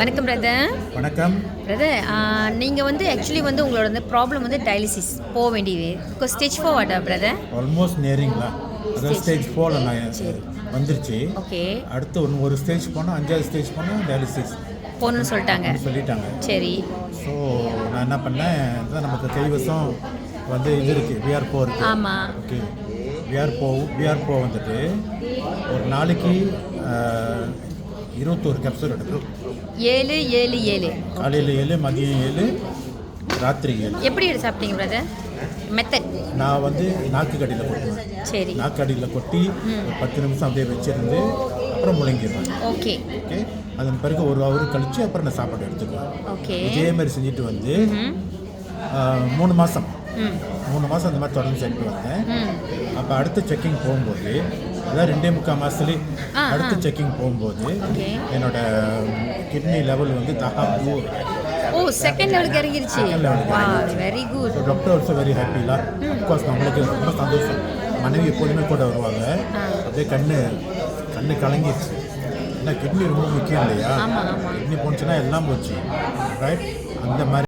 வணக்கம் பிரதர். வணக்கம் பிரதர், நீங்கள் ஆக்சுவலி உங்களோட ப்ராப்ளம் டயாலிசிஸ் போக வேண்டியது. பிகாஸ் ஸ்டேஜ் 4 வாட்டா பிரதர்? ஆல்மோஸ்ட் நேரிங்களா, அதாவது ஸ்டேஜ் 4 நான் வந்துருச்சு. ஓகே, அடுத்து ஒரு ஸ்டேஜ் போனால் 5வது ஸ்டேஜ் போனால் டயாலிசிஸ் போகணும்னு சொல்லிட்டாங்க. சரி. ஸோ நான் என்ன பண்ணேன், இதுதான் நமக்கு கைவசம் இது இருக்குது, விஆர்4 இருக்குது. ஆமாம். ஓகே, விஆர்4 வந்துட்டு ஒரு நாளைக்கு 21 கேப்சூல் எடுக்கிறோம். 7 காலையில் 7, மதியம் 7, ராத்திரி 7. எப்படி எடுத்து சாப்பிட்டீங்க பிரதர்? மெத்தட் நான் நாக்கு கடியில் கொட்டுவேன். சரி. நாக்கு அடியில் கொட்டி ஒரு 10 நிமிஷம் அப்படியே வச்சிருந்து அப்புறம் முழங்கிடுவேன். ஓகே. ஓகே, அதன் பிறகு ஒரு ஹவர் கழித்து அப்புறம் நான் சாப்பாடு எடுத்துக்குவேன். ஓகே. இதே மாதிரி செஞ்சுட்டு 3 மாதம் அந்த மாதிரி தொடர்ந்து செஞ்சுட்டு வந்தேன். அப்போ அடுத்த செக்கிங் போகும்போது, அதாவது 2.25 மாதத்துலேயே அடுத்த செக்கிங் போகும்போது என்னோட கிட்னி லெவல் தகாப்பு. ஓ, செகண்ட் லெவலுக்கு இறங்கிருச்சு. Very good. Doctor also very ஹாப்பிலா. அஃப்கோர்ஸ் நம்மளுக்கு ரொம்ப சந்தோஷம். மனைவி எப்போதுமே கூட வருவாங்க. அப்படியே கண்ணு கலங்கிடுச்சு. ஏன்னா கிட்னி ரொம்ப முக்கியம் இல்லையா? கிட்னி போச்சுன்னா எல்லாம் போச்சு, ரைட்? அந்த மாதிரி